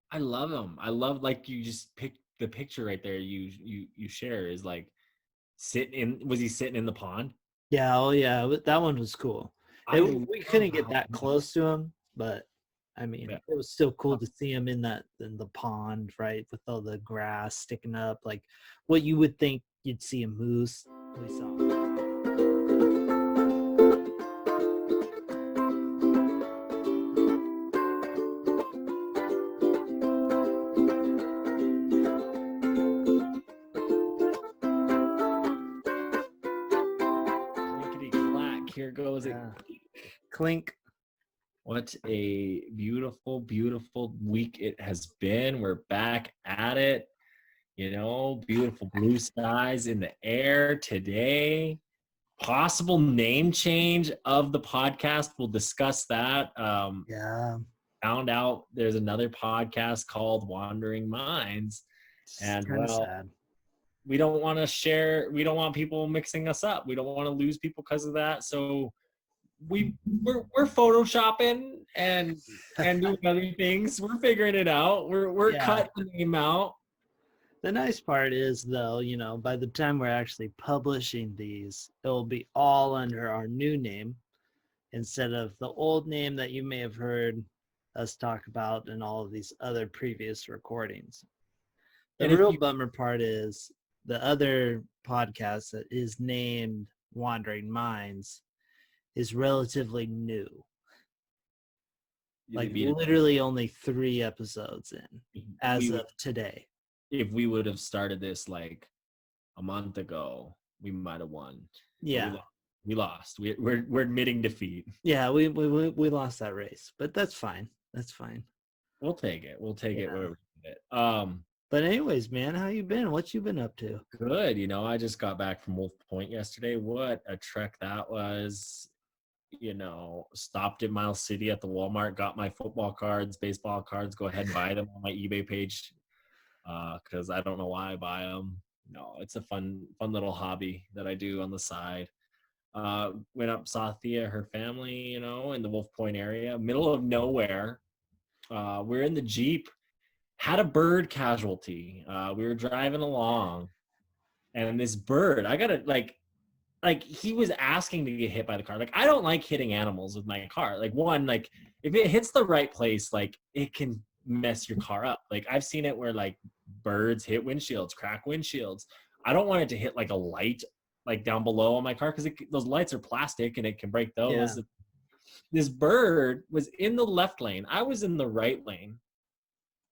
I love them. I love, like, you just pick the picture right there. You share is like sitting in. Was he sitting in the pond? Yeah, oh yeah, that one was cool. I We love couldn't get how. that close to him, but I Yeah. mean, it was still cool to see him in the pond, right, with all the grass sticking up, like what you would think you'd see a moose. We saw. Clickety clack. Here goes it. Yeah. Clink. What a beautiful, beautiful week it has been. We're back at it. Beautiful blue skies in the air today. Possible name change of the podcast. We'll discuss that. Yeah. Found out there's another podcast called Wandering Minds. It's And kind of well, sad. we don't want people mixing us up. We don't want to lose people because of that. So we're photoshopping and doing other things. We're figuring it out. We're Yeah. cutting the name out. The nice part is, though, by the time we're actually publishing these, it will be all under our new name instead of the old name that you may have heard us talk about in all of these other previous recordings. The And if real you bummer part is the other podcast that is named Wandering Minds is relatively new. Like literally only 3 episodes in as we of today. if we would have started this like a month ago, we might have won. But Yeah. we lost. We're admitting defeat. Yeah, we lost that race, but that's fine. That's fine. We'll take it. We'll take it Yeah. where we get it. But anyways, man, how you been? What you been up to? Good. I just got back from Wolf Point yesterday. What a trek that was. Stopped at Miles City at the Walmart, got my football cards, baseball cards. Go ahead and buy them on my eBay page because I don't know why I buy them. No, it's a fun little hobby that I do on the side. Went up, saw Thea, her family, in the Wolf Point area, middle of nowhere. We're in the Jeep, had a bird casualty. We were driving along, and this bird, I gotta like he was asking to get hit by the car. Like I don't like hitting animals with my car. Like one, like if it hits the right place, like it can mess your car up. Like I've seen it where like birds hit windshields, crack windshields. I don't want it to hit like a light like down below on my car because those lights are plastic and it can break those. Yeah. This bird was in the left lane. I was in the right lane.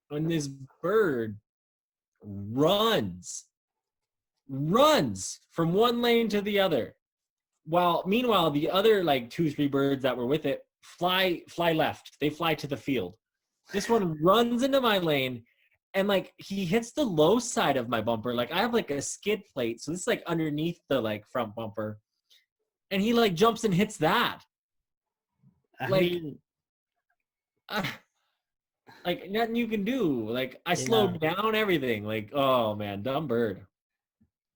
When this bird runs from one lane to the other. While meanwhile, the other like 2-3 birds that were with it fly left. They fly to the field. This one runs into my lane and like he hits the low side of my bumper. Like I have like a skid plate, so this is like underneath the like front bumper. And he like jumps and hits that. I Like mean, like nothing you can do. Like I yeah. slowed down everything. Like, oh man, dumb bird.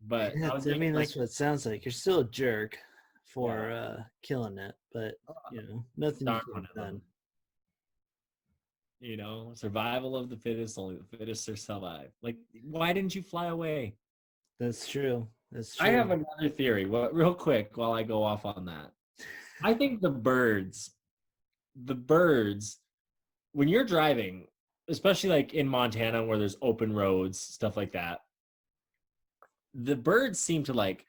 But I was I making mean, this. that's what it sounds like. You're still a jerk for Yeah, killing it, but nothing you darn could one have of done. them. Survival of the fittest. Only the fittest survive. Like, why didn't you fly away? That's true. That's I have true. another theory. Real quick, while I go off on that, I think the birds, when you're driving, especially like in Montana where there's open roads, stuff like that, the birds seem to like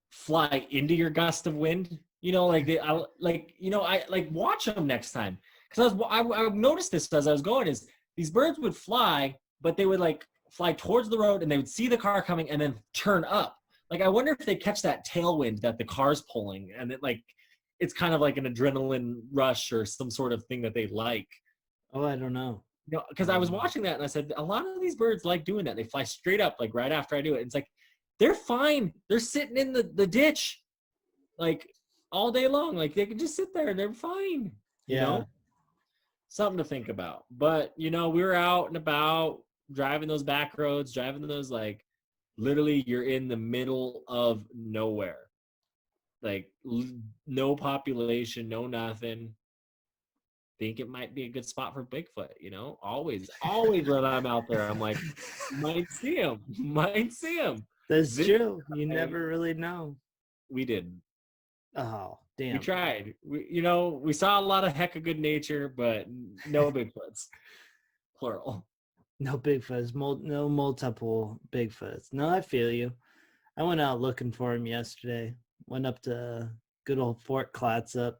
fly into your gust of wind. I like watch them next time because I noticed this as I was going is these birds would fly, but they would like fly towards the road and they would see the car coming and then turn up. Like I wonder if they catch that tailwind that the car's pulling and it's kind of like an adrenaline rush or some sort of thing that they like. Oh, I don't know. Because I was watching that and I said a lot of these birds like doing that. They fly straight up like right after I do it. It's like they're fine. They're sitting in the ditch like all day long. Like they can just sit there and they're fine. Yeah. Something to think about. But we were out and about driving those back roads, driving those like literally you're in the middle of nowhere. Like no population, no nothing. think it might be a good spot for Bigfoot. Always when I'm out there, I'm like, might see him, might see him. That's This true. You time, never really know. we didn't. Oh, We damn. tried. We saw a lot of heck of good nature, but no Bigfoots, plural. No Bigfoots. No multiple Bigfoots. No, I feel you. I went out looking for him yesterday. Went up to good old Fort Clatsop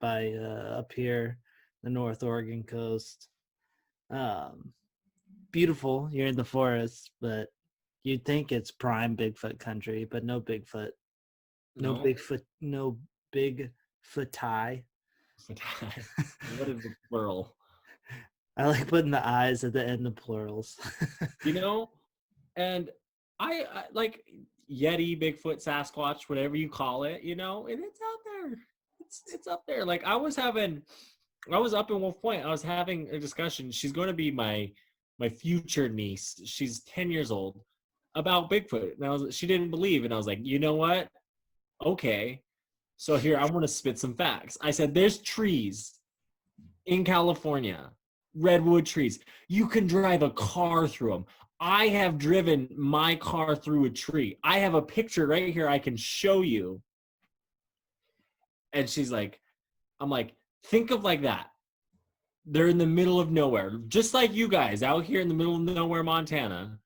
by up here, the North Oregon coast. Beautiful. You're in the forest, but you'd think it's prime Bigfoot country, but no Bigfoot. No No. Bigfoot. No Bigfootai. What is the plural? I like putting the eyes at the end of plurals. And I like Yeti, Bigfoot, Sasquatch, whatever you call it, and it's out there. It's up there. Like I was up in Wolf Point. I was having a discussion. She's going to be my future niece. She's 10 years old, about Bigfoot. And she didn't believe, and I was like, you know what? Okay. So here, I'm going to spit some facts. I said, there's trees in California, redwood trees. You can drive a car through them. I have driven my car through a tree. I have a picture right here I can show you. And she's like, I'm like, think of like that. They're in the middle of nowhere, just like you guys out here in the middle of nowhere, Montana.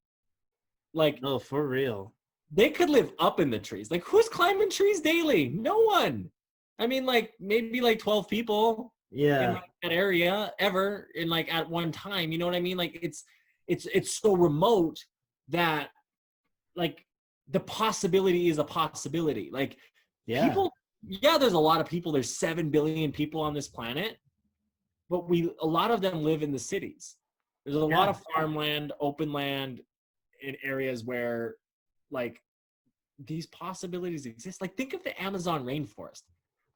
Like, Oh, for real. they could live up in the trees. Like, who's climbing trees daily? No one. I mean, like, maybe like 12 people in Yeah. like that area ever in like at one time. You know what I mean? Like, it's so remote that like the possibility is a possibility. Like, Yeah. people, yeah, there's a lot of people. There's 7 billion people on this planet, but a lot of them live in the cities. There's a lot of farmland, open land in areas where like these possibilities exist. Like, think of the Amazon rainforest.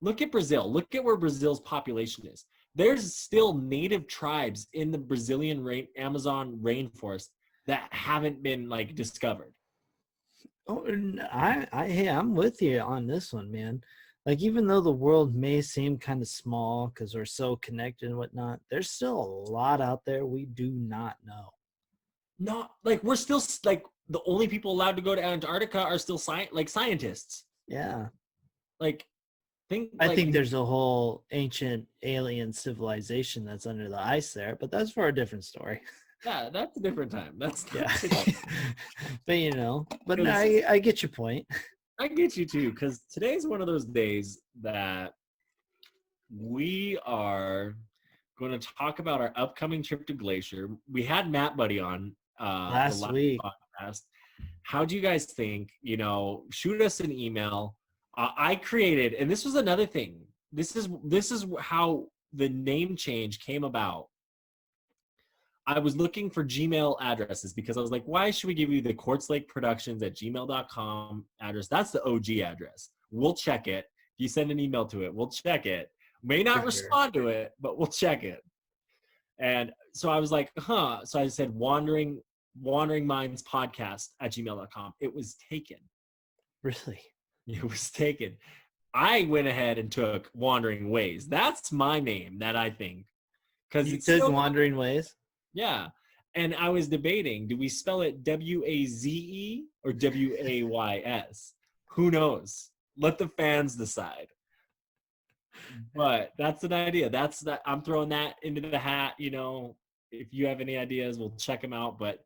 Look at Brazil. Look at where Brazil's population is. There's still native tribes in the Brazilian Amazon rainforest that haven't been like discovered. Oh, hey, I'm with you on this one, man. Like, even though the world may seem kind of small because we're so connected and whatnot, there's still a lot out there we do not know. Not like we're still like the only people allowed to go to Antarctica are still scientists. Yeah. Like, I think there's a whole ancient alien civilization that's under the ice there, but that's for a different story. Yeah, that's a different time. That's Yeah. But no, I get your point. I get you too, because today's one of those days that we are going to talk about our upcoming trip to Glacier. We had Matt Buddy on last week podcast. How do you guys think? Shoot us an email. I created, and this was another thing. This is how the name change came about. I was looking for Gmail addresses because I was like, why should we give you the Quartz Lake Productions at gmail.com address? That's the OG address. We'll check it. If you send an email to it, we'll check it. May not respond to it, but we'll check it. And so I was like, So I said Wandering Minds Podcast at gmail.com. It was taken. Really? It was taken. I went ahead and took Wandering Ways. That's my name that I think. Because you took Wandering Ways? Yeah. And I was debating, do we spell it W-A-Z-E or W-A-Y-S? Who knows? Let the fans decide. But that's an idea. I'm throwing that into the hat. If you have any ideas, we'll check them out. But,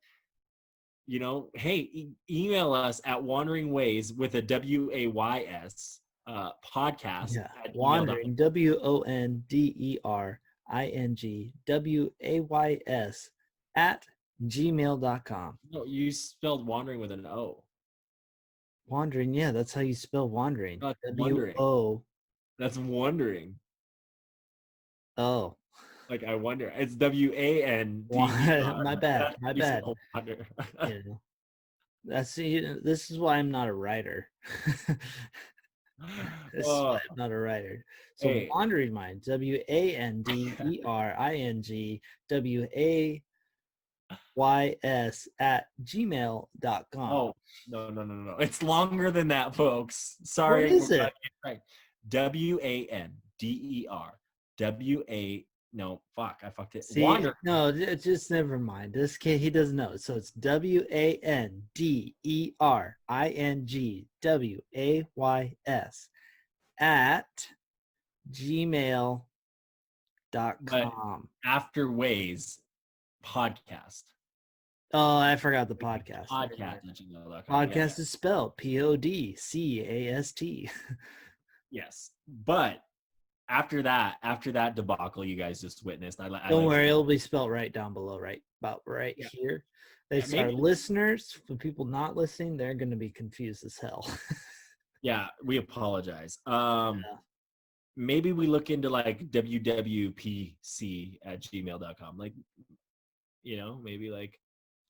hey, email us at Wandering Ways with a W-A-Y-S podcast. Yeah. Wandering, WONDERING WAYS at gmail.com. No, you spelled wandering with an O. Wandering, yeah, that's how you spell wandering. W-O. That's wondering. Oh. Like, I wonder. It's W-A-N-D-E-R. My bad. Yeah. This is why I'm not a writer. This is why I'm not a writer. So hey. Wandering Mind, WANDERING WAYS at gmail.com. Oh, no. It's longer than that, folks. Sorry. What is it? Right. WANDER WAYS No, fuck, I fucked it. See, no, just never mind. This kid, he doesn't know. So it's WANDERINGWAYS at gmail.com. But after Ways podcast. Oh, I forgot the podcast. Podcast@gmail.com. Podcast is spelled PODCAST. Yes, but after that debacle you guys just witnessed, Don't worry, it'll be spelled right down below, right about right here. It's our listeners. For people not listening, they're going to be confused as hell. Yeah, we apologize. Maybe we look into like wwpc@gmail.com. Like, maybe like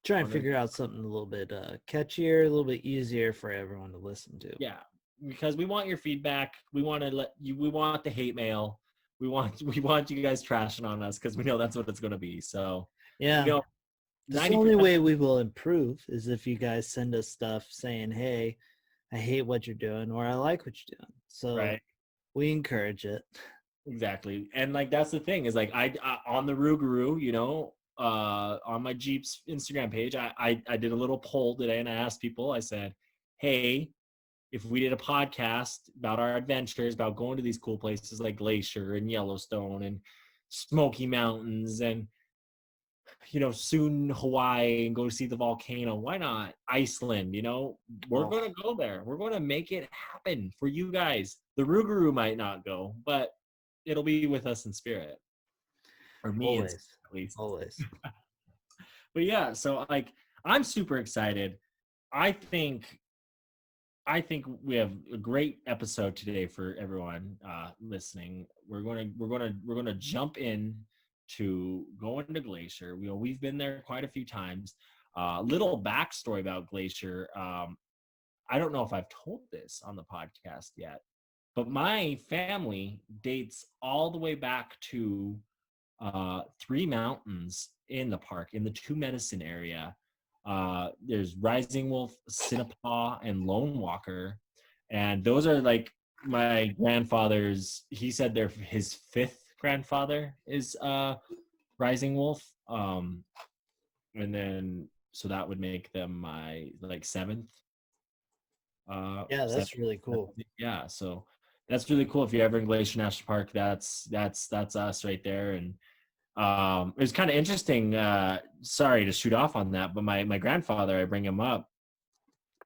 try and figure out something a little bit catchier, a little bit easier for everyone to listen to. Yeah, because we want your feedback. We want the hate mail. We want you guys trashing on us because we know that's what it's going to be. So yeah, the only way we will improve is if you guys send us stuff saying, "Hey, I hate what you're doing," or "I like what you're doing." So we encourage it. Exactly, and like that's the thing is like I on the Rougarou, on my Jeep's Instagram page, I did a little poll today and I asked people. I said, "Hey, if we did a podcast about our adventures, about going to these cool places like Glacier and Yellowstone and Smoky Mountains and, soon Hawaii and go see the volcano, why not Iceland? We're going to go there. We're going to make it happen for you guys. The Rougarou might not go, but it'll be with us in spirit. Or me, always, at least. Always. But yeah, so like I'm super excited. I think we have a great episode today for everyone listening. We're gonna jump in to going to Glacier. We've been there quite a few times. Little backstory about Glacier. I don't know if I've told this on the podcast yet, but my family dates all the way back to 3 mountains in the park, in the Two Medicine area. There's Rising Wolf, Cinnapaw, and Lone Walker, and those are like my grandfather's. He said his 5th grandfather is Rising Wolf, and then so that would make them my like 7th. Yeah, that's really cool. Yeah, so that's really cool. If you're ever in Glacier National Park, that's us right there. And it was kind of interesting. Sorry to shoot off on that, but my grandfather, I bring him up,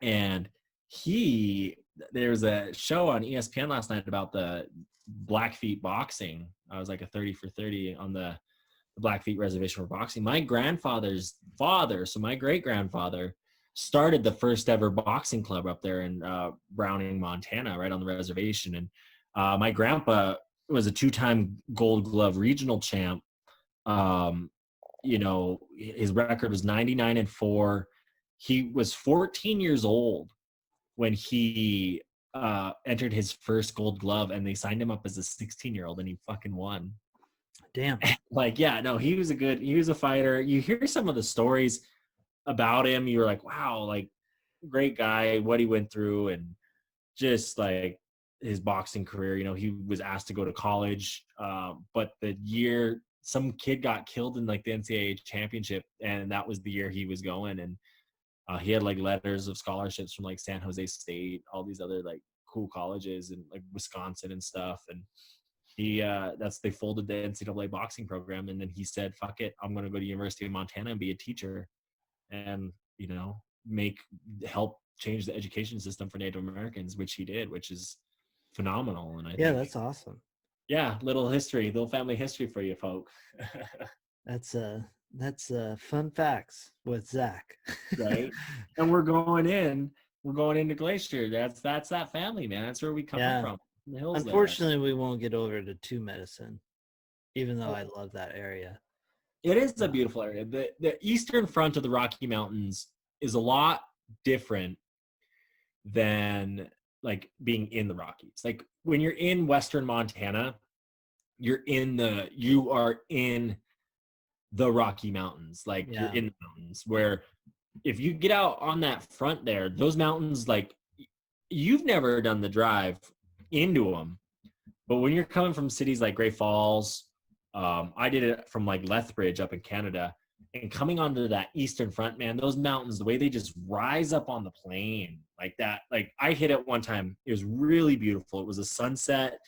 and there was a show on ESPN last night about the Blackfeet boxing. I was like a 30 for 30 on the Blackfeet Reservation for boxing. My grandfather's father, so my great grandfather, started the first ever boxing club up there in Browning, Montana, right on the reservation. And my grandpa was a 2-time Gold Glove regional champ. His record was 99-4. He was 14 years old when he entered his first Gold Glove, and they signed him up as a 16-year-old, and he fucking won. Damn. Like, yeah, no, he was a fighter. You hear some of the stories about him, you were like, wow, like great guy, what he went through, and just like his boxing career. He was asked to go to college, but the year some kid got killed in like the NCAA championship, and that was the year he was going, and he had like letters of scholarships from like San Jose State, all these other like cool colleges and like Wisconsin and stuff, and they folded the NCAA boxing program, and then he said, fuck it, I'm going to go to University of Montana and be a teacher, and help change the education system for Native Americans, which he did, which is phenomenal. And I think that's awesome. Yeah, little family history for you folk. That's fun facts with Zach. Right. And we're going into Glacier. That's that family, man. That's where we come from. The hills. Unfortunately, we won't get over to Two Medicine, even though I love that area. It is a beautiful area. The eastern front of the Rocky Mountains is a lot different than like being in the Rockies. Like when you're in Western Montana, you are in the Rocky Mountains. Like you're in the mountains, where if you get out on that front there, those mountains, like you've never done the drive into them. But when you're coming from cities like Great Falls, I did it from like Lethbridge up in Canada, and coming onto that eastern front, man, those mountains, the way they just rise up on the plain like that. Like I hit it one time. It was really beautiful. It was a sunset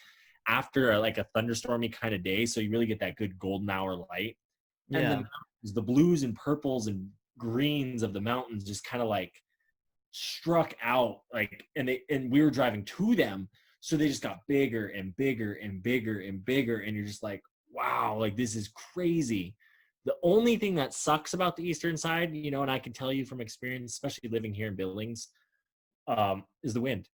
after like a thunderstormy kind of day, so you really get that good golden hour light. And the Yeah. mountains, the blues and purples and greens of the mountains just kind of like struck out, like, and we were driving to them, so they just got bigger and bigger and bigger and bigger, and you're just like, wow, like this is crazy. The only thing that sucks about the eastern side, and I can tell you from experience, especially living here in Billings, is the wind.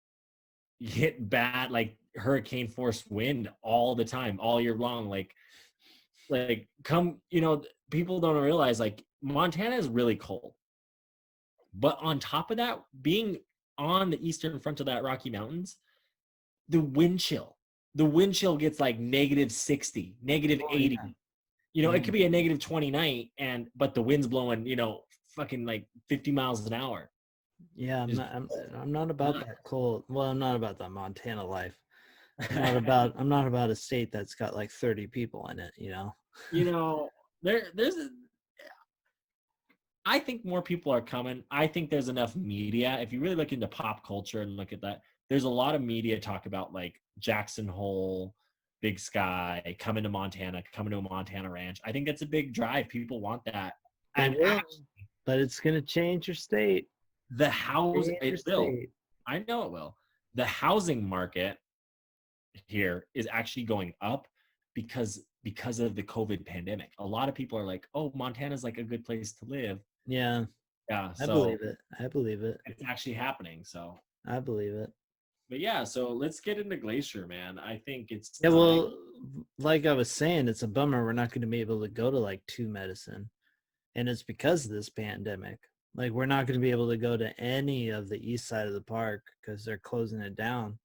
You hit bad, like hurricane force wind all the time, all year long. Like come, people don't realize like Montana is really cold. But on top of that, being on the eastern front of that Rocky Mountains, the wind chill, the wind chill gets like -60, Oh yeah. -80. It Yeah. could be a -20 night, but the wind's blowing, fucking like 50 miles an hour. Yeah, I'm Just not. I'm not about nuts. that cold. Well, I'm not about that Montana life. I'm not about a state that's got like 30 people in it. you know, there's I think more people are coming. I think there's enough media. If you really look into pop culture and look at that, there's a lot of media talk about like Jackson Hole, Big Sky, coming to Montana, coming to a Montana ranch. I think that's a big drive. People want that. They And will, actually, but it's gonna change your state. the house, Change your it will. state. I know it will. The housing market here is actually going up because of the COVID pandemic. A lot of people are like, "Oh, Montana's like a good place to live." Yeah, Yeah, I so believe it. I believe it. it's actually happening. So, I believe it. but yeah, so let's get into Glacier, man. I think it's Yeah, time. well, like I was saying, it's a bummer we're not going to be able to go to like two medicine, and it's because of this pandemic. Like we're not going to be able to go to any of the east side of the park because they're closing it down.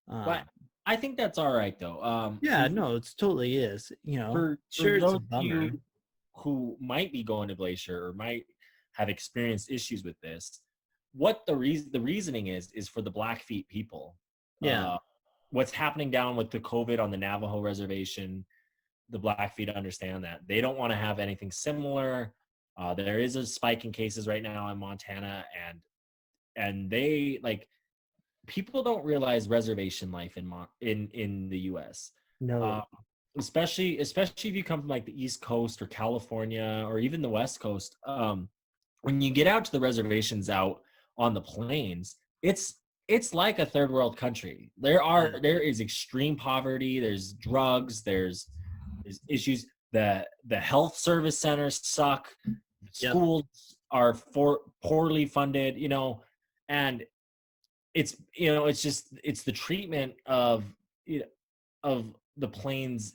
But Um, I think that's all right though. yeah, no, it's totally is. For Sure, it's those a of bummer. you who might be going to Glacier or might have experienced issues with this, what the reasoning is for the Blackfeet people. Yeah, Uh, what's happening down with the COVID on the Navajo reservation, the Blackfeet understand that they don't want to have anything similar. There is a spike in cases right now in Montana, and they like people don't realize reservation life in the U.S. no, Uh, especially if you come from like the East Coast or California or even the West Coast. When you get out to the reservations out on the plains, it's like a third world country. yeah, There is extreme poverty. There's drugs. There's issues. The health service centers suck. yep, Schools are poorly funded. And it's just it's the treatment of you know, of the plains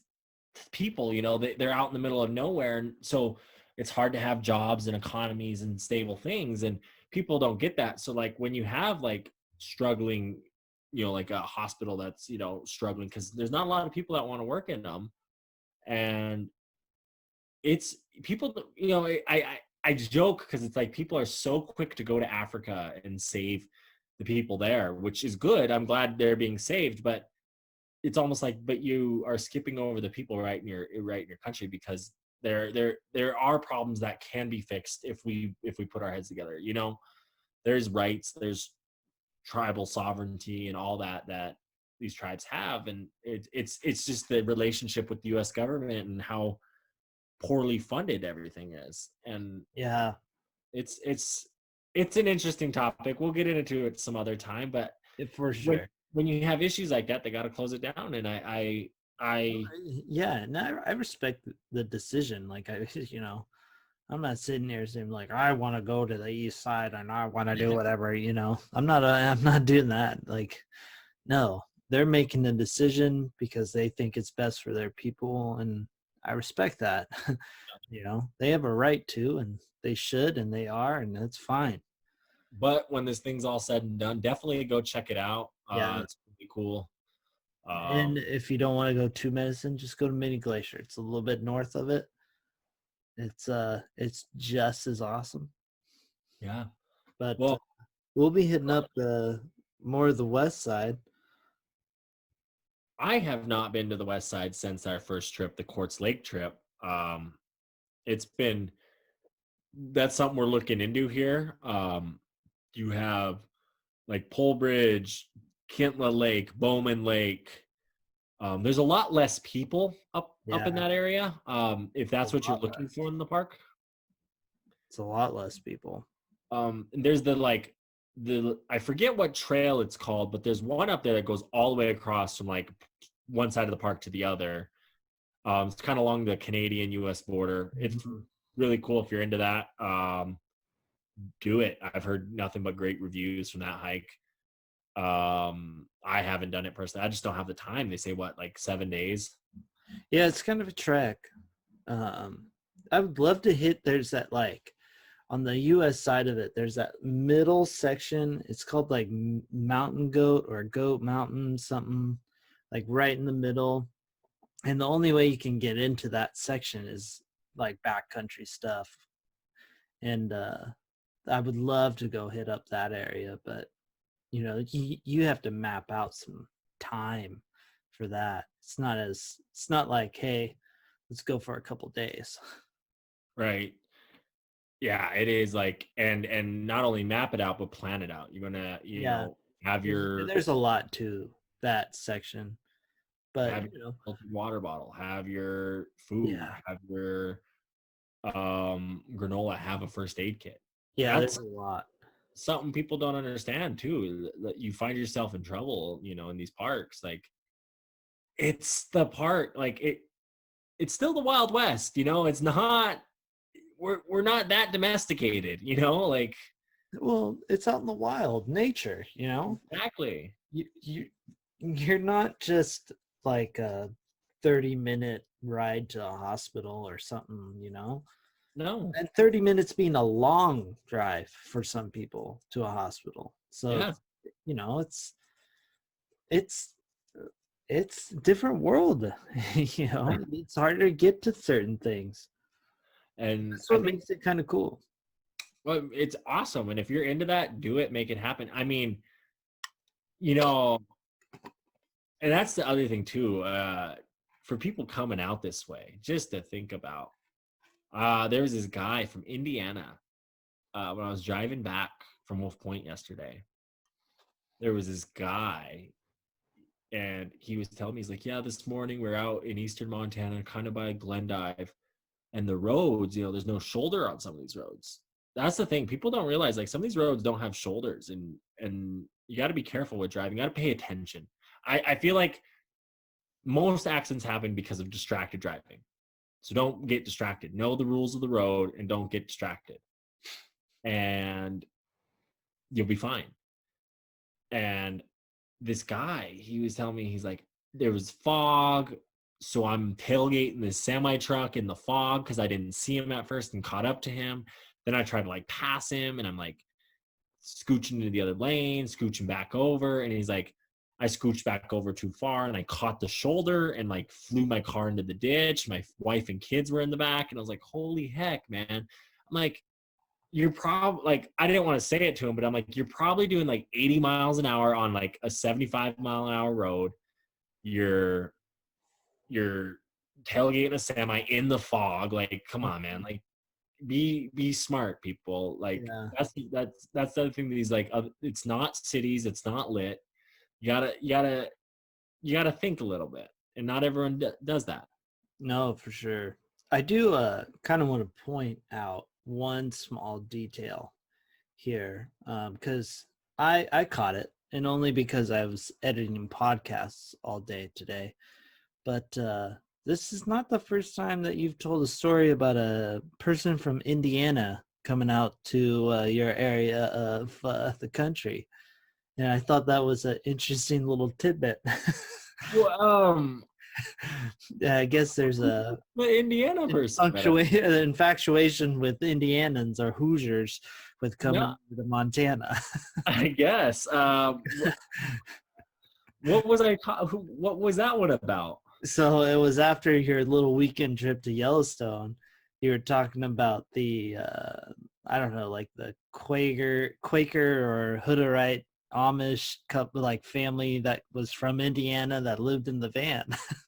people. They're out in the middle of nowhere, and so it's hard to have jobs and economies and stable things, and people don't get that. So like when you have like struggling, like a hospital that's struggling because there's not a lot of people that want to work in them, and it's people. I joke because it's like people are so quick to go to Africa and save the people there, which is good. I'm glad they're being saved, but it's almost like, but you are skipping over the people right in your country, because there are problems that can be fixed if we put our heads together. There's rights, there's tribal sovereignty and all that these tribes have, and it's just the relationship with the U.S. government and how poorly funded everything is. And yeah, it's it's an interesting topic. We'll get into it some other time, but for when sure. when you have issues like that, they got to close it down. And I Yeah, and I respect the decision. Like I'm not sitting here saying like I want to go to the east side and I want to do whatever. I'm not doing that. Like, no, they're making a decision because they think it's best for their people, and I respect that. They have a right to, and they should, and they are, and that's fine. but when this thing's all said and done, definitely go check it out. Yeah. It's really cool. And Um, if you don't want to go to Medicine, just go to Mini Glacier. It's a little bit north of it. It's just as awesome. yeah. But Well, we'll be hitting up the more of the west side. I have not been to the west side since our first trip, the Quartz Lake trip. It's been that's something we're looking into here. You have like Pole Bridge, Kintla Lake, Bowman Lake. There's a lot less people up in Yeah, that area. If a that's what you're lot looking less. for in the park. It's a lot less people. And there's the I forget what trail it's called, but there's one up there that goes all the way across from like one side of the park to the other. It's kind of along the Canadian US border. It's Mhm. really cool if you're into that. Do it. I've heard nothing but great reviews from that hike. I haven't done it personally. I just don't have the time. They say what, like 7 days? Yeah, it's kind of a trek. Um, I would love to hit. There's that like on the U.S. side of it. There's that middle section. It's called like Mountain Goat or Goat Mountain something, like right in the middle. And the only way you can get into that section is like backcountry stuff. And I would love to go hit up that area, but you have to map out some time for that. It's not like, hey, let's go for a couple days. Right. Yeah, it is like and not only map it out, but plan it out. You're gonna, Yeah, have your there's a lot to that section, but have your water bottle, have your food, yeah, have your granola, have a first aid kit. yeah, there's That's a lot. something people don't understand too. That you find yourself in trouble, in these parks. Like it's the park, like it's still the Wild West, it's not we're not that domesticated, like Well, it's out in the wild, nature. exactly. You're not just like a 30-minute ride to a hospital or something. No. And 30 minutes being a long drive for some people to a hospital. So Yeah. you know, it's it's a different world. It's harder to get to certain things. And That's I what think, makes it kind of cool. well, it's awesome. And if you're into that, do it, make it happen. I mean, you know, and that's the other thing too. For people coming out this way, just to think about. There was this guy from Indiana. When I was driving back from Wolf Point yesterday, there was this guy, and he was telling me, he's like, "Yeah, this morning we're out in eastern Montana, kind of by Glendive, and the roads, there's no shoulder on some of these roads." That's the thing. People don't realize, like, some of these roads don't have shoulders, and you got to be careful with driving. You got to pay attention. I feel like most accidents happen because of distracted driving. So don't get distracted. Know the rules of the road and don't get distracted. And you'll be fine. And this guy, he was telling me, he's like, there was fog. So I'm tailgating this semi truck in the fog because I didn't see him at first and caught up to him. Then I tried to like pass him and I'm like scooching into the other lane, scooching back over. And he's like, I scooched back over too far and I caught the shoulder and like flew my car into the ditch. My wife and kids were in the back. And I was like, holy heck, man. I'm like, you're probably like, I didn't want to say it to him, but I'm like, you're probably doing like 80 miles an hour on like a 75-mile-an-hour road. You're tailgating a semi in the fog. Like, come on, man. Like, be smart, people. Like, Yeah. that's the other thing that he's like, it's not cities, it's not lit. You gotta think a little bit, and not everyone does that. No, for sure. I do kind of want to point out one small detail here, because I caught it, and only because I was editing podcasts all day today. But this is not the first time that you've told a story about a person from Indiana coming out to your area of the country, and I thought that was an interesting little tidbit. Well, Yeah, I guess there's a the Indiana person, but infatuation with Indianans or Hoosiers with no, coming to Montana. I guess. What was what was that one about? So it was after your little weekend trip to Yellowstone. You were talking about the I don't know, like the Quaker or Hutterite Amish couple, like family that was from Indiana that lived in the van.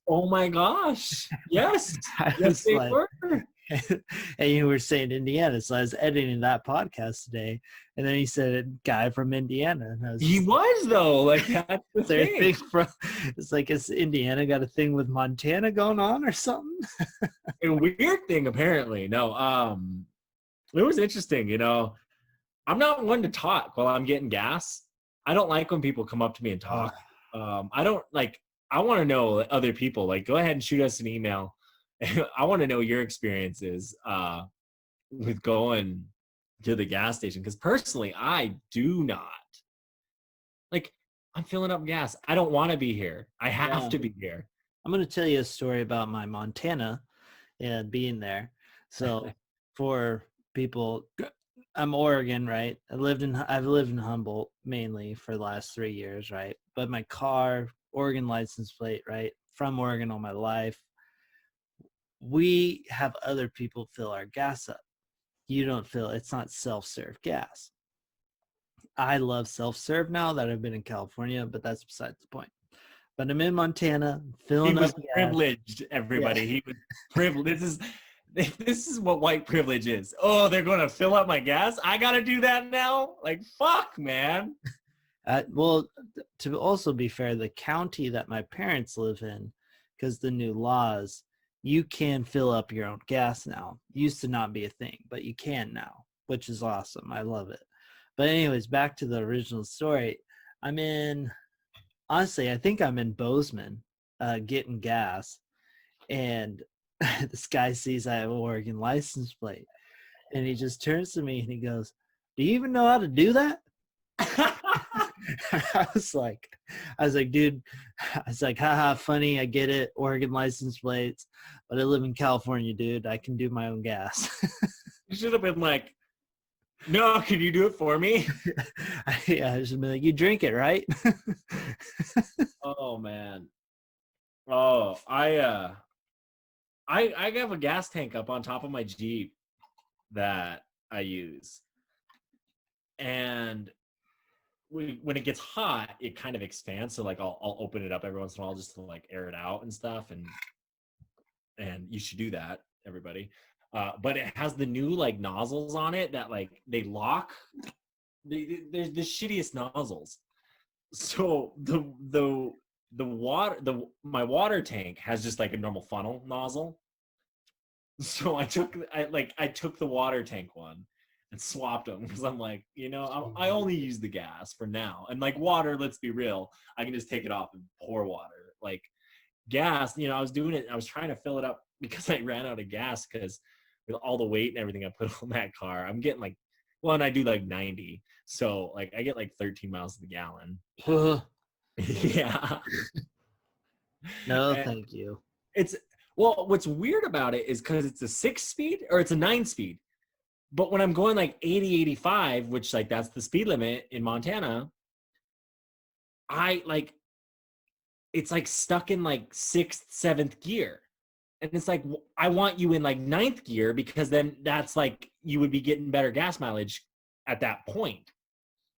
Oh my gosh. Yes. I Yes, was they like, were. and you were saying Indiana, so I was editing that podcast today, and then he said a guy from Indiana, and I was He just was though. Like that's the is there a thing. thing from? It's like, is Indiana got a thing with Montana going on or something? A weird thing, apparently. No, it was interesting. I'm not one to talk while I'm getting gas. I don't like when people come up to me and Uh, talk. I don't like. I want to know other people. Like, go ahead and shoot us an email. I want to know your experiences with going to the gas station because personally, I do not like. I'm filling up gas. I don't want to be here. I have yeah, to be here. I'm going to tell you a story about my Montana and being there. So, for people, I'm Oregon, right? I've lived in Humboldt mainly for the last 3 years, right? But my car, Oregon license plate, right? From Oregon all my life. We have other people fill our gas up. You don't fill, it's not self-serve gas. I love self-serve now that I've been in California, but that's besides the point. But I'm in Montana, He filling was up gas. privileged, Yeah. everybody. He was privileged. This is what white privilege is. Oh, they're going to fill up my gas. I got to do that now. Like, fuck, man. Well, to also be fair, the county that my parents live in, because the new laws, you can fill up your own gas now. Used to not be a thing, but you can now, which is awesome. I love it. But anyways, back to the original story. Honestly, I think I'm in Bozeman, getting gas, and this guy sees I have an Oregon license plate, and he just turns to me and he goes, "Do you even know how to do that?" I was like, dude, I was like, haha, funny. I get it. Oregon license plates, but I live in California, dude. I can do my own gas. You should have been like, no, can you do it for me? Yeah, I should be like, you drink it, right? Oh man. Oh, I have a gas tank up on top of my Jeep that I use. And when it gets hot, it kind of expands. So like I'll open it up every once in a while just to like air it out and stuff. And you should do that, everybody. But it has the new like nozzles on it that like they lock. They're the shittiest nozzles. So the water my water tank has just like a normal funnel nozzle. So I took the water tank one and swapped them because I'm like, I only use the gas for now. And like water, let's be real, I can just take it off and pour water. Like gas, I was doing it. I was trying to fill it up because I ran out of gas because with all the weight and everything I put on that car, I'm getting like, well, and I do like 90. So like I get like 13 miles to the gallon. Yeah. No, And thank you. it's well, what's weird about it is because it's a 6 speed or it's a 9 speed. But when I'm going like 80, 85, which like that's the speed limit in Montana, I like it's like stuck in like sixth, seventh gear. And it's like I want you in like ninth gear because then that's like you would be getting better gas mileage at that point.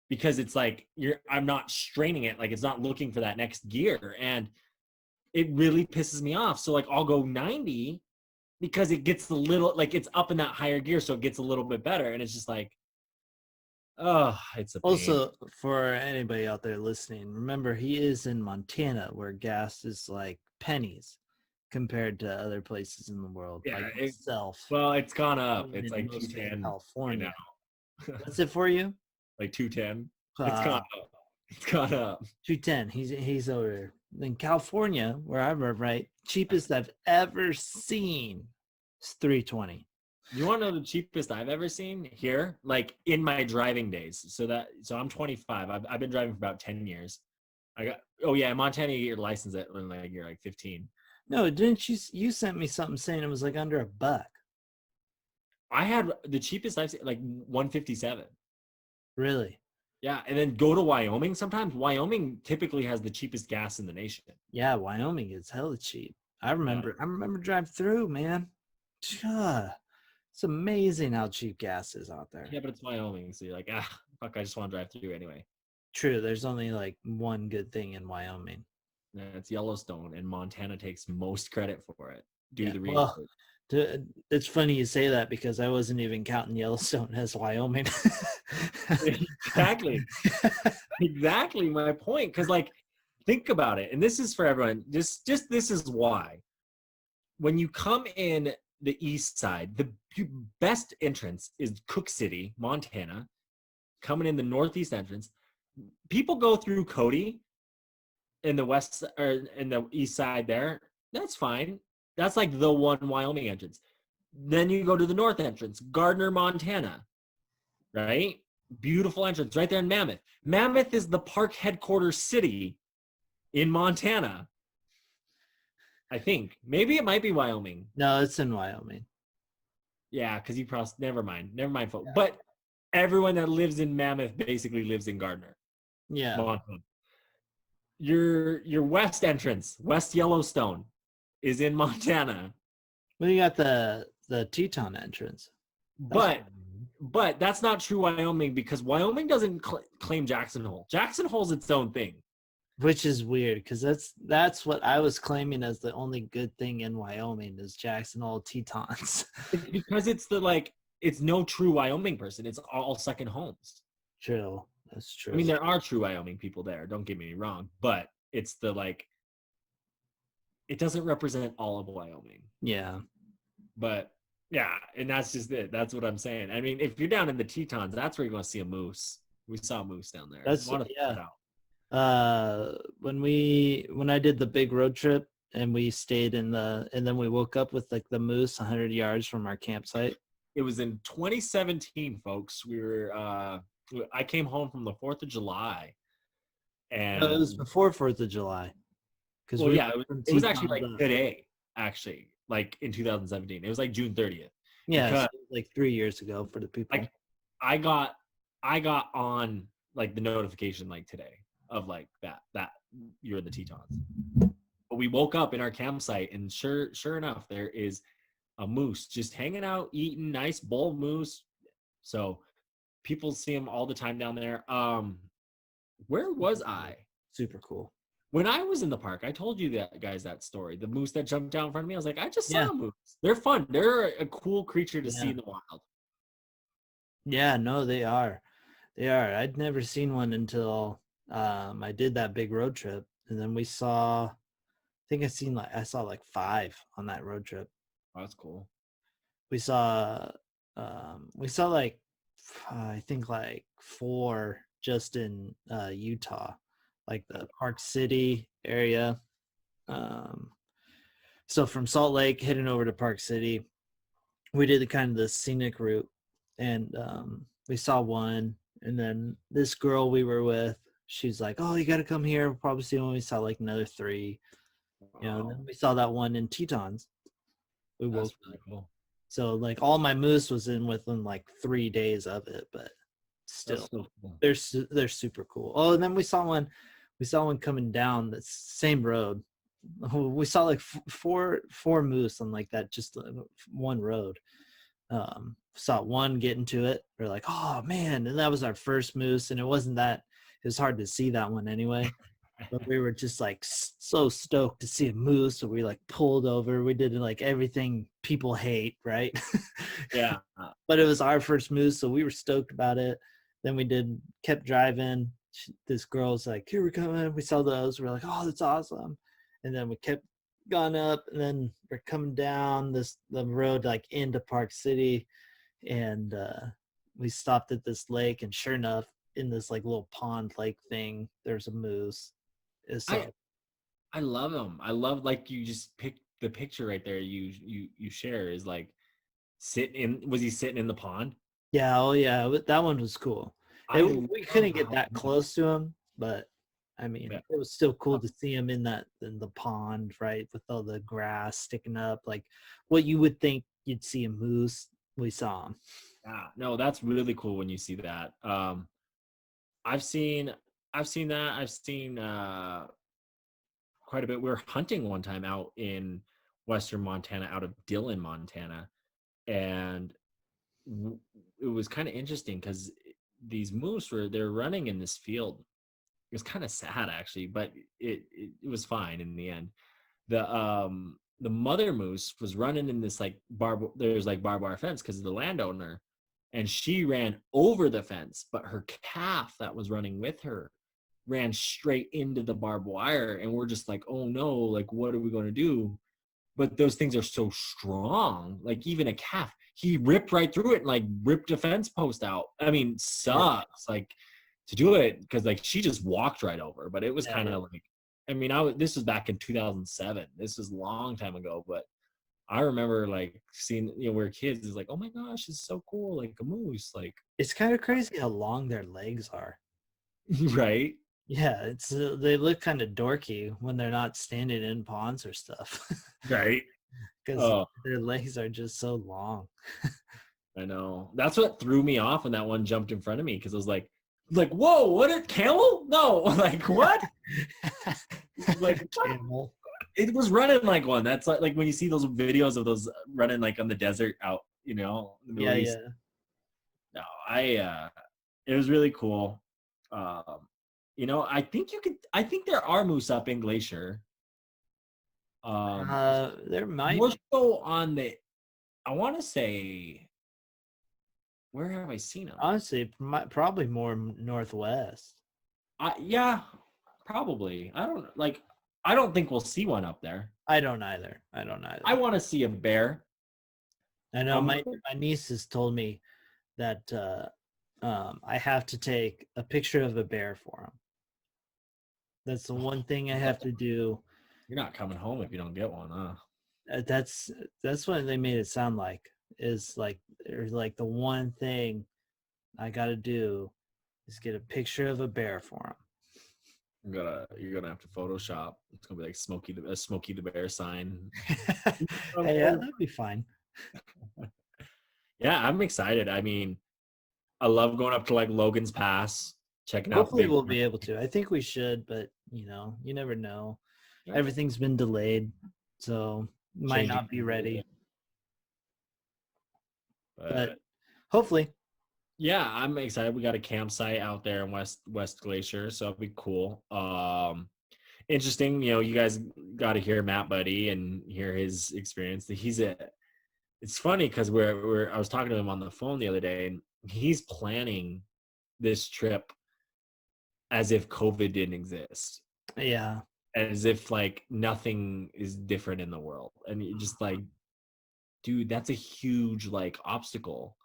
Because it's like I'm not straining it, like it's not looking for that next gear. And it really pisses me off. So like I'll go 90 because it gets a little like it's up in that higher gear, so it gets a little bit better. And it's just like, oh, it's a pain. Also, for anybody out there listening, remember he is in Montana where gas is like pennies compared to other places in the world. Yeah, like itself. well, it's gone up. It's like Mostly in 210 California. right What's it for you? like 210. It's gone up. It's gone up. 210. He's over there. In California, where I live, right? Cheapest I've ever seen is 320. You want to know the cheapest I've ever seen here? Like in my driving days. So I'm 25. I've been driving for about 10 years. In Montana you get your license at when like you're like 15. No, didn't you sent me something saying it was like under $1? I had the cheapest I've seen like 157. Really? Yeah, and then go to Wyoming sometimes. Wyoming typically has the cheapest gas in the nation. Yeah, Wyoming is hella cheap. I remember driving through, man. It's amazing how cheap gas is out there. Yeah, but it's Wyoming, so you're like, fuck, I just want to drive through anyway. True. There's only like one good thing in Wyoming. It's Yellowstone, and Montana takes most credit for it. Do Yeah. the Well, research. it's funny you say that because I wasn't even counting Yellowstone as Wyoming. Exactly. Exactly my point. Because like, think about it, and this is for everyone. Just this is why. When you come in the east side, the best entrance is Cook City, Montana. Coming in the northeast entrance, people go through Cody in the west or in the east side there. That's fine. That's like the one Wyoming entrance. Then you go to the north entrance, Gardner, Montana, right? Beautiful entrance right there in Mammoth. Mammoth is the park headquarters city in Montana. I think maybe it might be Wyoming. No, it's in Wyoming. Yeah, because you probably never mind, folks. But everyone that lives in Mammoth basically lives in Gardner, Yeah. Montana. Your west entrance, West Yellowstone, is in Montana. Well, you got the Teton entrance. But that's not true Wyoming because Wyoming doesn't claim Jackson Hole. Jackson Hole's its own thing. Which is weird because that's what I was claiming as the only good thing in Wyoming is Jackson Hole Tetons. It's because it's no true Wyoming person. It's all second homes. True. That's true. I mean, there are true Wyoming people there. Don't get me wrong, but it's it doesn't represent all of Wyoming. Yeah. But yeah, and that's just it. That's what I'm saying. I mean, if you're down in the Tetons, that's where you're going to see a moose. We saw a moose down there. That's Yeah. When I did the big road trip and we stayed and then we woke up with like the moose 100 yards from our campsite. It was in 2017, folks. I came home from the 4th of July, and No, it was before 4th of July. It was actually like today, actually, like in 2017. It was like June 30th. Yeah, so like 3 years ago for the people. I got on like the notification like today of like that you're in the Tetons. But we woke up in our campsite, and sure enough, there is a moose just hanging out, eating, nice bull moose. So people see him all the time down there. Where was I? Super cool. When I was in the park, I told you that story. The moose that jumped down in front of me. I was like, I just saw a moose. They're fun. They're a cool creature to see in the wild. Yeah, no, they are. They are. I'd never seen one until I did that big road trip, and then I think I saw like 5 on that road trip. Oh, that's cool. We saw like I think like 4 just in Utah, like the Park City area. So from Salt Lake heading over to Park City, we did the scenic route, and we saw one, and then this girl we were with, she's like, "Oh, you got to come here. We'll probably see one." We saw like another 3, and then we saw that one in Tetons. That's really cool. So like all my moose was within like 3 days of it, but still, so cool. They're super cool. Oh, and then we saw one coming down the same road. We saw like four moose on like that, just one road. Saw one get into it. We're like, oh man, and that was our first moose, and it was hard to see that one anyway. But we were just like so stoked to see a moose, so we like pulled over. We did like everything people hate, right? Yeah. But it was our first moose, so we were stoked about it. Then kept driving. This girl's like, "Here we come." We saw those. We're like, "Oh, that's awesome!" And then we kept going up, and then we're coming down the road like into Park City, and we stopped at this lake, and sure enough, in this like little pond lake thing, there's a moose. I love them. I love like you just picked the picture right there. You share is like was he sitting in the pond? Yeah. Oh yeah. That one was cool. We couldn't get that close to him, but I mean, it was still cool to see him in the pond, right, with all the grass sticking up, like what you would think you'd see a moose. We saw him. Yeah. No, that's really cool when you see that. I've seen that. I've seen quite a bit. We were hunting one time out in western Montana, out of Dillon, Montana, and it was kind of interesting because these moose they're running in this field It was kind of sad actually, but it was fine in the end. The mother moose was running in this like there's like barbed wire fence because of the landowner, and she ran over the fence, but her calf that was running with her ran straight into the barbed wire, and we're just like, oh no, like what are we going to do? But those things are so strong, like even a calf, he ripped right through it and like ripped a fence post out. I mean, sucks like to do it because like she just walked right over, but it was Yeah, kind of like, I mean, this was back in 2007. This was a long time ago, but I remember like seeing, we were kids, is like, oh my gosh, it's so cool, like a moose, like it's kind of crazy how long their legs are. right, Yeah, it's they look kind of dorky when they're not standing in ponds or stuff, right. because Oh, their legs are just so long. I know. That's what threw me off when that one jumped in front of me because I was like, whoa, what a camel? No, like what? Like what? Camel. It was running like one. That's like when you see those videos of those running like on the desert out, in the Yeah, Middle East. yeah. No, it was really cool. Um, I think there are moose up in Glacier. Um, There might more be. so on I want to say, where have I seen them? Honestly, probably more northwest. Yeah, probably. I don't think we'll see one up there. I don't either. I don't I either. want to see a bear. I know I'm my niece has told me that I have to take a picture of a bear for him. That's the one thing I have to do. You're not coming home if you don't get one, huh? That's what they made it sound like, is like, there's like the one thing I got to do is get a picture of a bear for You're gonna have to Photoshop. It's gonna be like Smokey the Bear sign. him. Hey, yeah, that'd be fine. Yeah, I'm excited. I mean, I love going up to like Logan's Pass, checking out Hopefully Big. we'll be able to. I think we should, but you never know. Yeah, Everything's been delayed, so might changing, not be ready. But but hopefully. yeah, I'm excited. We got a campsite out there in West Glacier, so it'll be cool. Interesting. You guys got to hear Matt Buddy and hear his experience. It's funny because I was talking to him on the phone the other day, and he's planning this trip as if COVID didn't exist, Yeah. as if like nothing is different in the world, and you just like, dude, that's a huge like obstacle.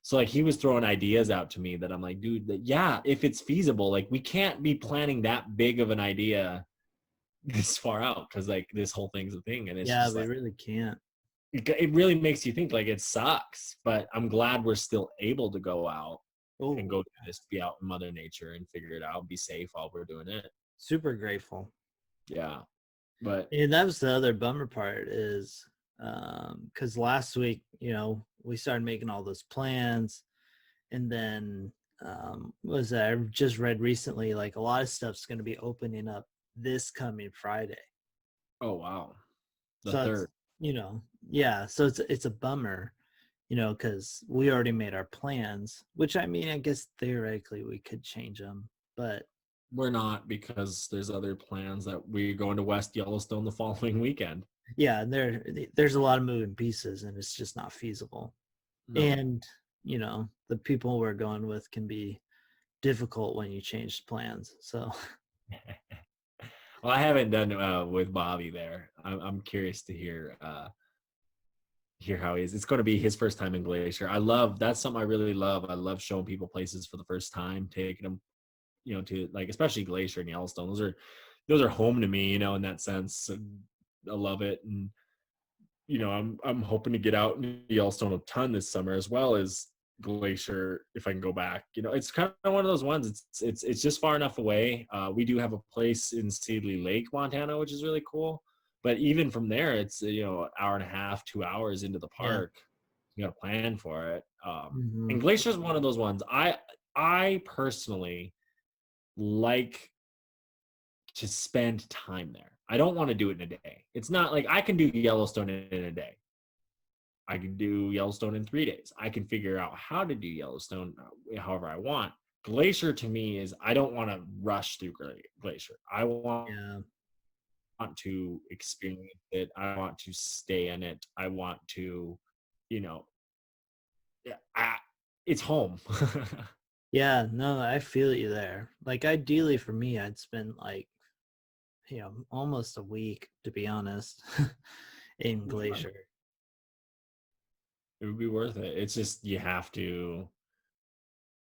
So like he was throwing ideas out to me that I'm like, dude, yeah, if it's feasible, like we can't be planning that big of an idea this far out because like this whole thing's a thing, and it's Yeah, just we like really can't. it really makes you think like it sucks, but I'm glad we're still able to go out and Oh, go do this, be out in Mother Nature and figure it out, be safe while we're doing it. super grateful. Yeah, but And that was the other bummer part is because last week, we started making all those plans, and then was that I just read recently, like a lot of stuff's going to be opening up this coming Friday. oh wow, the So it's third. yeah. So it's a bummer, because we already made our plans. Which I mean, I guess theoretically we could change them, but We're not because there's other plans that we're going to West Yellowstone the following weekend. yeah, there's a lot of moving pieces, and it's just not feasible. No. And the people we're going with can be difficult when you change plans. So Well, I haven't done with Bobby there. I'm curious to hear how he is. It's going to be his first time in Glacier. That's something I really love. I love showing people places for the first time, taking them, to like especially Glacier and Yellowstone. Those are home to me, in that sense. And I love it, and I'm hoping to get out in Yellowstone a ton this summer as well as Glacier if I can go back. It's kind of one of those ones. It's just far enough away. We do have a place in Seedley Lake, Montana, which is really cool. But even from there, it's hour and a half, 2 hours into the yeah. park. You got to plan for it. Hmm. And Glacier is one of those ones. I personally like to spend time there. I don't want to do it in a day. It's not like I can do Yellowstone in a day. I can do Yellowstone in 3 days. I can figure out how to do Yellowstone however I want. Glacier to me is I don't want to rush through Glacier. I want Yeah. to experience it. I want to stay in it. I want to, you know, yeah, it's home. Yeah, no, I feel you there. Like ideally for me, I'd spend like, almost a week to be honest in Be fun. Glacier. It would be worth it. It's just you have to.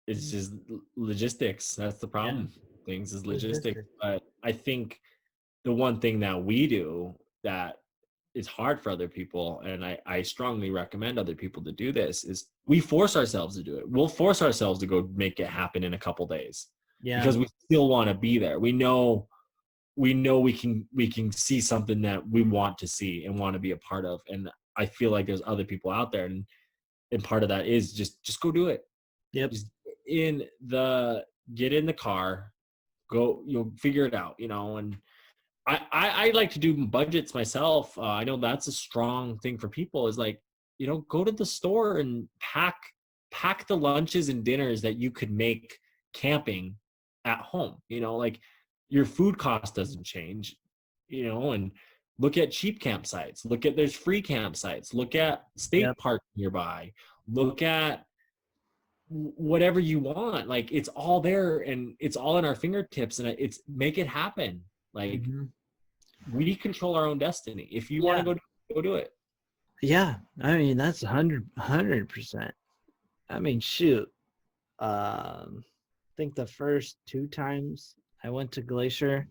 It's just logistics. That's the Yeah, problem. Things is logistics. logistics. But I think the one thing that we do that is hard for other people, and I strongly recommend other people to do this, is we force ourselves to do it. We'll force ourselves to go make it happen in a couple days Yeah, because we still want to be there. We know we can see something that we want to see and want to be a part of. And I feel like there's other people out there, and part of that is just go do it. yep, Just get in the car, go, you'll figure it out, and I like to do budgets myself. I know that's a strong thing for people is like, go to the store and pack the lunches and dinners that you could make camping at home. Like your food cost doesn't change, and look at cheap campsites. There's free campsites. Look at yep, state parks nearby. Look at whatever you want. Like it's all there and it's all in our fingertips, and it's make it happen. Like hmm, we control our own destiny. If you want yeah, to go do it. yeah. I mean, that's 100%. I mean, shoot. I think the first 2 times I went to Glacier,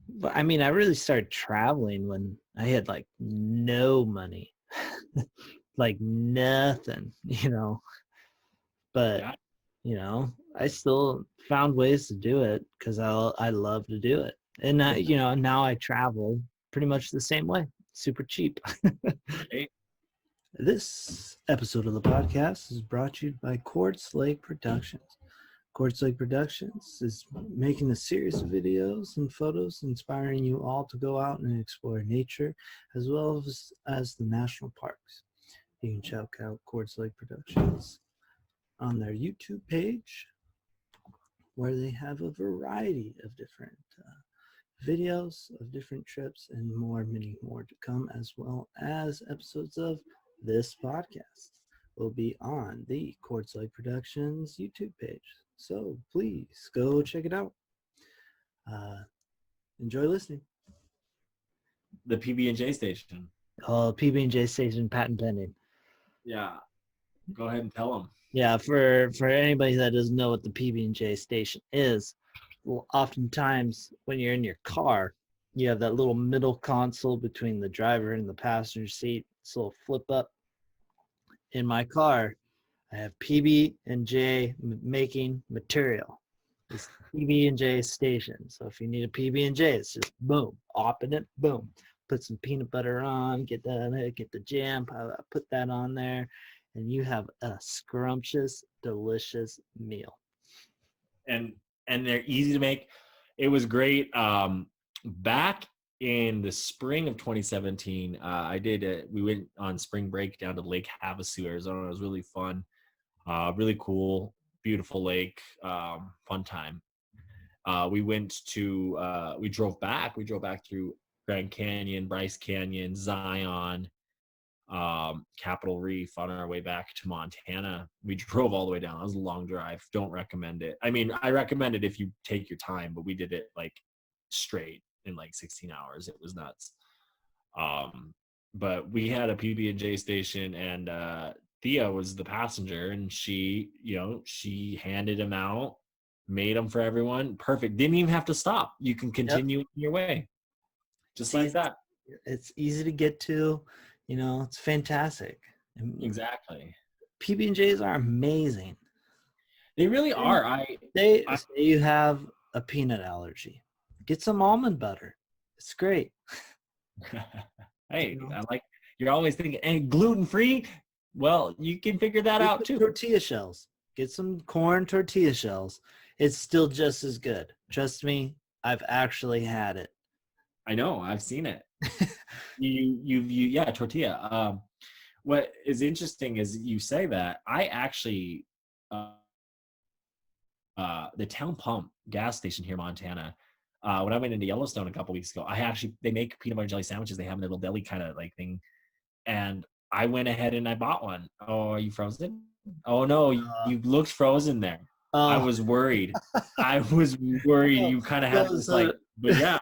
but I mean, I really started traveling when I had like no money, like nothing, But Yeah. I still found ways to do it because I love to do it, and now I travel pretty much the same way, super cheap. Right? This episode of the podcast is brought to you by Quartz Lake Productions. Quartz Lake Productions is making a series of videos and photos inspiring you all to go out and explore nature as well as the national parks. You can check out Quartz Lake Productions on their YouTube page, where they have a variety of different videos of different trips and many more to come, as well as episodes of this podcast will be on the Quartz Lake Productions YouTube page. So please go check it out. Uh, enjoy listening. The PB&J station. PB&J station patent pending. Yeah. Go ahead and tell them. Yeah, for anybody that doesn't know what the PB&J station is, well, oftentimes when you're in your car, you have that little middle console between the driver and the passenger seat. This little flip up. In my car, I have PB&J making material. It's PB&J station. So if you need a PB&J, it's just boom, open it, boom. Put some peanut butter on, get the jam, put that on there, and you have a scrumptious, delicious meal. And they're easy to make. It was great. Back in the spring of 2017, we went on spring break down to Lake Havasu, Arizona. It was really fun. Really cool, beautiful lake, fun time. We drove back through Grand Canyon, Bryce Canyon, Zion, Capitol Reef on our way back to Montana. We drove all the way down. It was a long drive. Don't recommend it. I mean, I recommend it if you take your time, but we did it like straight in like 16 hours. It was nuts. But we had a PB&J station, and Thea was the passenger, and she handed them out, made them for everyone. Perfect. Didn't even have to stop. You can continue your way. Just like that. It's easy to get to, it's fantastic. Exactly. PB&Js are amazing. They really are. Say you have a peanut allergy. Get some almond butter. It's great. Hey, you're always thinking, and gluten-free? Well, you can figure that out too. Tortilla shells. Get some corn tortilla shells. It's still just as good. Trust me, I've actually had it. I know, I've seen it. Yeah, tortilla. What is interesting is you say that. I actually the Town Pump gas station here in Montana. When I went into Yellowstone a couple weeks ago, they make peanut butter and jelly sandwiches. They have a little deli kind of like thing, and I went ahead and I bought one. Oh, are you frozen? Oh no, Uh, you looked frozen there. I oh, was worried. I was worried. oh, You kind of had so, this so like, but yeah.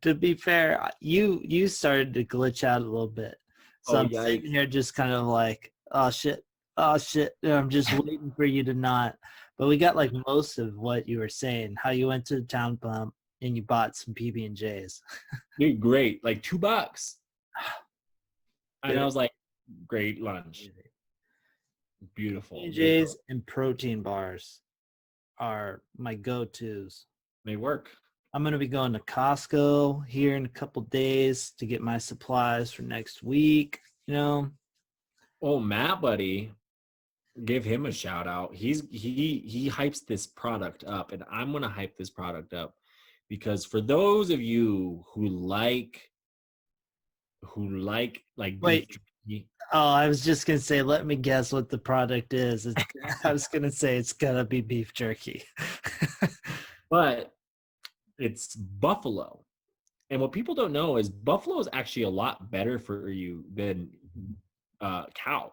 to be fair, you started to glitch out a little bit. So Oh I'm sitting yikes! here just kind of like, oh shit. And I'm just waiting for you to not. But we got like most of what you were saying. How you went to the town pump and you bought some PB&Js. Dude, great. Like $2. And I They're was like, great lunch. amazing. Beautiful. Good PB&Js protein. and protein bars are my go-tos. They work. I'm gonna be going to Costco here in a couple days to get my supplies for next week. You know, Oh, Matt, buddy, give him a shout out. He hypes this product up, and I'm gonna hype this product up because for those of you who like beef wait. jerky, Oh, I was just gonna say, let me guess what the product is. I was gonna say it's gonna be beef jerky. but it's buffalo. And what people don't know is buffalo is actually a lot better for you than cow.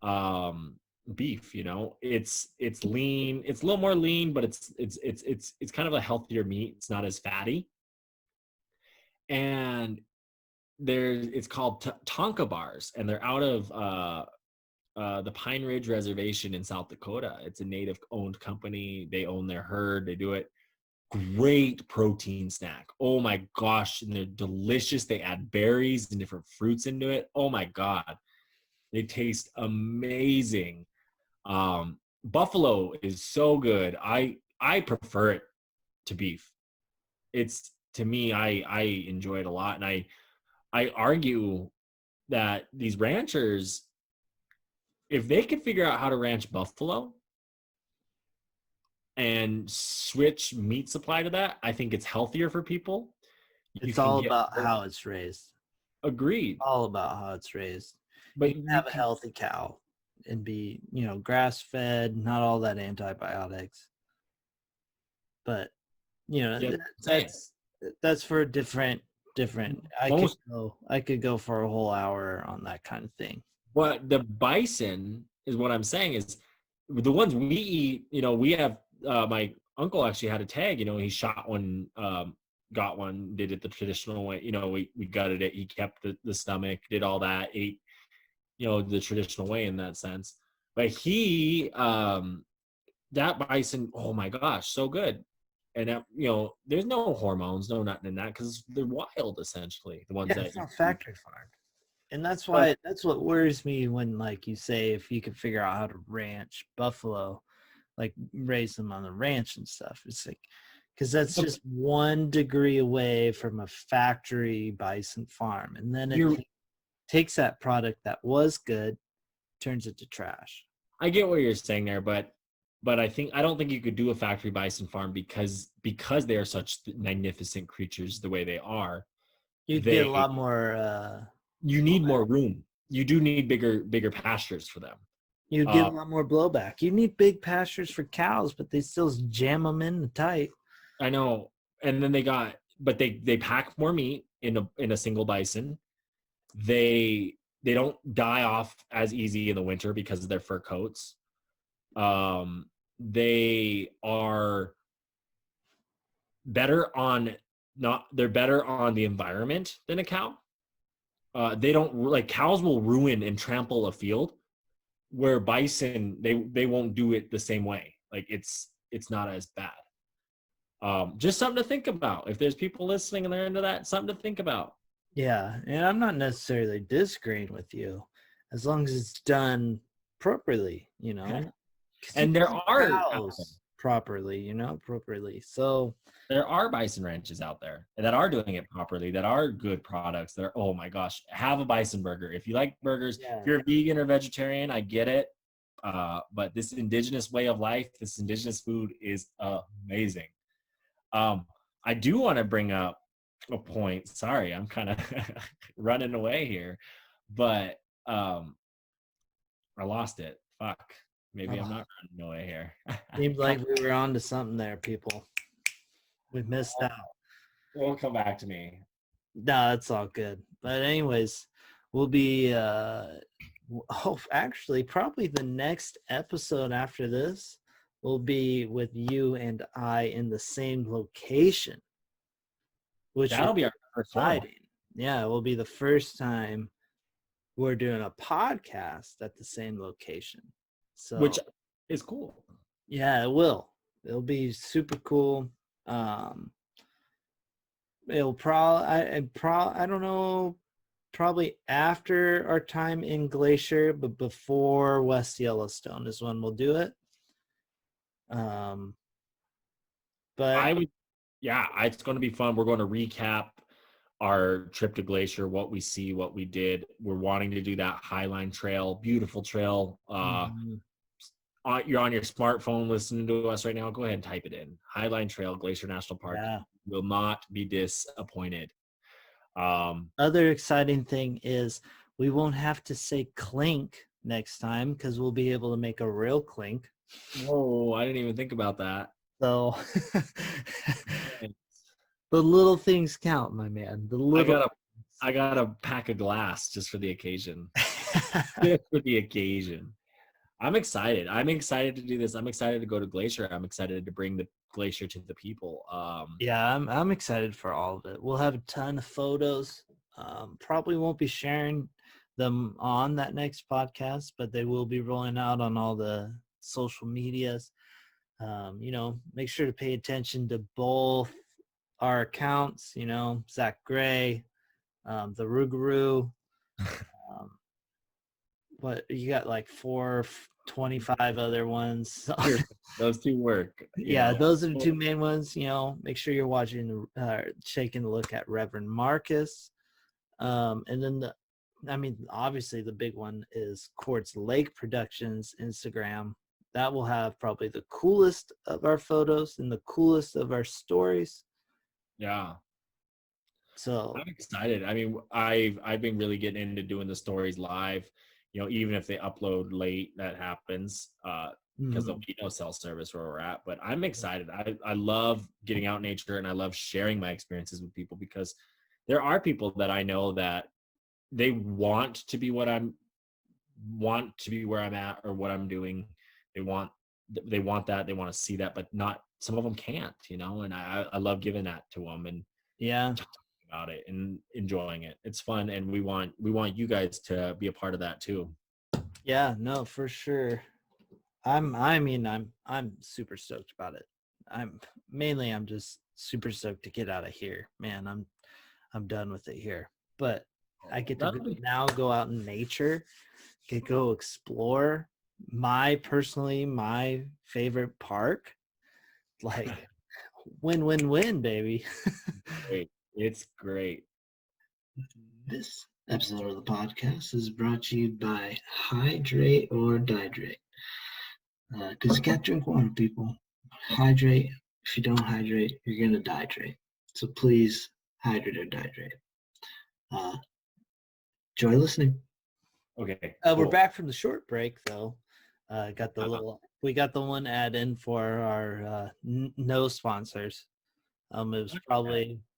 um Beef, it's lean, it's a little more lean, but it's kind of a healthier meat. It's not as fatty. And it's called tonka bars, and they're out of the Pine Ridge Reservation in South Dakota. It's a native owned company. They own their herd. They do it. Great protein snack. Oh my gosh, and they're delicious. They add berries and different fruits into it. Oh my god, they taste amazing. Buffalo is so good. I prefer it to beef. It's to me, I enjoy it a lot, and I argue that these ranchers, if they could figure out how to ranch buffalo and switch meat supply to that, I think it's healthier for people. You It's can all get about more. how it's raised. Agreed, All about how it's raised. You but can you have a can. healthy cow and be, grass fed, not all that antibiotics. But Yeah, same. that's for different. Most, I could go for a whole hour on that kind of thing. but the bison is what I'm saying is the ones we eat. We have my uncle actually had a tag. He shot one, got one, did it the traditional way. We gutted it. He kept the stomach, did all that, ate the traditional way in that sense. But that bison, oh my gosh, so good. And that, there's no hormones, no nothing in that because they're wild essentially. The ones Yeah, that it's you, not factory farmed. And but that's what worries me when, like you say, if you could figure out how to ranch buffalo, like raise them on the ranch and stuff. It's like, because that's but just 1 degree away from a factory bison farm. And then it you're takes that product that was good, turns it to trash. I get what you're saying there, but I don't think you could do a factory bison farm because they are such magnificent creatures the way they are. You'd get a They lot more, You need more room. You do need bigger pastures for them. you'd get Uh, a lot more blowback. You need big pastures for cows, but they still jam them in tight. I know. And then but they pack more meat in a single bison. They don't die off as easy in the winter because of their fur coats. They are better on not they're better on the environment than a cow. They don't like cows will ruin and trample a field, where bison they won't do it the same way. Like it's not as bad. Just something to think about. If there's people listening and they're into that, something to think about. Yeah, and I'm not necessarily disagreeing with you, as long as it's done properly, because you And can there keep are cows properly, properly. So there are bison ranches out there that are doing it properly, that are good products. That are, oh my gosh, have a bison burger. If you like burgers, if yeah, you're a vegan or vegetarian, I get it. But this indigenous way of life, this indigenous food is amazing. Um, I do want to bring up a point. Sorry, I'm kind of running away here, but I lost it. Fuck. Maybe I'm not running away here. Seems like we were on to something there, people. We missed out. It'll come back to me. No, it's all good. But anyways, we'll be actually probably the next episode after this will be with you and I in the same location, which That'll be our first one. exciting. Yeah, it will be the first time we're doing a podcast at the same location. So Which is cool. yeah, it will. It'll be super cool. It'll I don't know, probably after our time in Glacier, but before West Yellowstone is when we'll do it. But it's going to be fun. We're going to recap our trip to Glacier, what we see, what we did. We're wanting to do that Highline Trail, beautiful trail. You're on your smartphone listening to us right now. Go ahead and type it in. Highline Trail, Glacier National Park. yeah. Will not be disappointed. Other exciting thing is we won't have to say clink next time because we'll be able to make a real clink. Whoa, I didn't even think about that. So the little things count, my man. I got a pack of glass just for the occasion. Just for the occasion. I'm excited. I'm excited to do this. I'm excited to go to Glacier. I'm excited to bring the Glacier to the people. Yeah, I'm excited for all of it. We'll have a ton of photos. Probably won't be sharing them on that next podcast, but they will be rolling out on all the social medias. Make sure to pay attention to both our accounts, Zach Gray, the Rougarou. But you got like 425 other ones. Those two work. Yeah, those are the two main ones. Make sure you're watching, taking a look at Reverend Marcus. And then obviously the big one is Quartz Lake Productions Instagram. That will have probably the coolest of our photos and the coolest of our stories. Yeah. So I'm excited. I mean, I've been really getting into doing the stories live. Even if they upload late, that happens because there'll be no cell service where we're at. But I'm excited. I love getting out in nature and I love sharing my experiences with people because there are people that I know that they want to be where I'm at or what I'm doing. They want that. They want to see that, but not some of them can't. And I love giving that to them and talking about it and enjoying it. It's fun, and we want you guys to be a part of that too. Yeah, no, for sure. I'm super stoked about it. I'm just super stoked to get out of here, man. I'm done with it here, but I get to now go out in nature, go explore my favorite park. Like win, baby. Great. It's great. This episode of the podcast is brought to you by Hydrate or Dihydrate. Because you can't drink water, people. Hydrate. If you don't hydrate, you're going to dihydrate. So please hydrate or dihydrate. Enjoy listening. Okay. Cool. We're back from the short break, though. We got the one ad in for our no sponsors.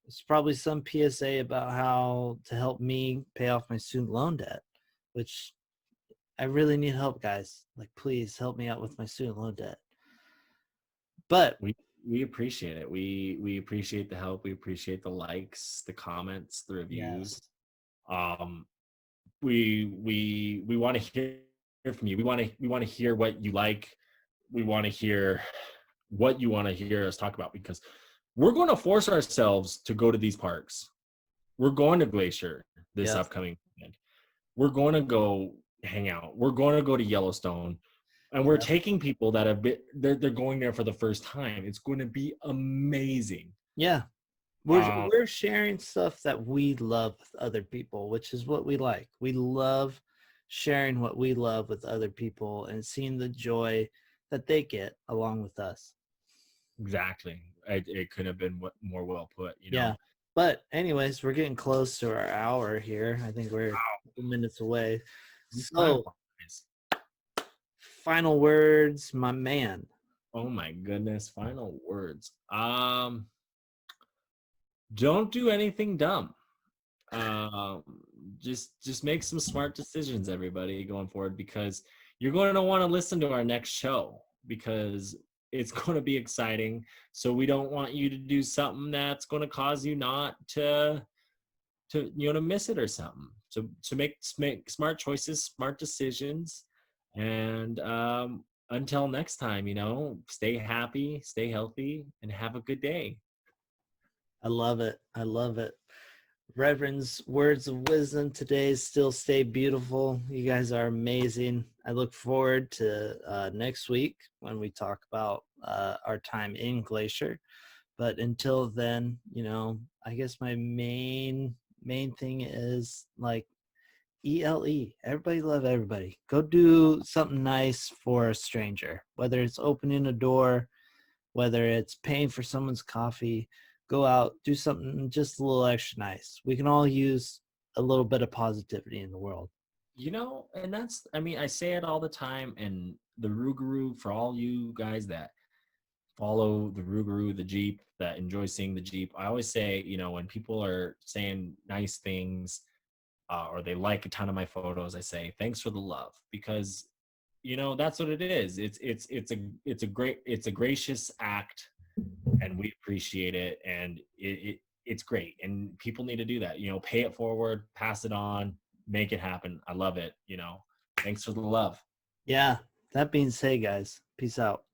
It's probably some PSA about how to help me pay off my student loan debt, which I really need help, guys. Like, please help me out with my student loan debt. But we appreciate it. We appreciate the help. We appreciate the likes, the comments, the reviews. Yes. We want to hear from you. We want to hear what you like. We want to hear what you want to hear us talk about, because we're going to force ourselves to go to these parks. We're going to Glacier this upcoming weekend. We're going to go hang out. We're going to go to Yellowstone, and we're taking people that they're going there for the first time. It's going to be amazing. Yeah. We're sharing stuff that we love with other people, which is what we like. We love sharing what we love with other people and seeing the joy that they get along with us. Exactly. It could have been more well put, Yeah. But anyways, we're getting close to our hour here. I think we're a couple minutes away. So final words, my man. Oh my goodness, final words. Don't do anything dumb. Um, just make some smart decisions, everybody, going forward, because you're going to want to listen to our next show because it's going to be exciting. So we don't want you to do something that's going to cause you not to miss it or something. So to make smart choices, smart decisions, and until next time, stay happy, stay healthy, and have a good day. I love it. I love it. Reverend's words of wisdom today still stay beautiful. You guys are amazing. I look forward to next week when we talk about our time in Glacier. But until then, I guess my main thing is like ELE. Everybody love everybody. Go do something nice for a stranger, whether it's opening a door, whether it's paying for someone's coffee. Go out, do something just a little extra nice. We can all use a little bit of positivity in the world. And I say it all the time, and the Rougarou, for all you guys that follow the Rougarou, the Jeep, that enjoy seeing the Jeep, I always say, when people are saying nice things, or they like a ton of my photos, I say thanks for the love, because that's what it is. It's a gracious act, and we appreciate it, and it's great, and people need to do that. Pay it forward, pass it on, make it happen. I love it. Thanks for the love. Yeah, that being said, guys, peace out.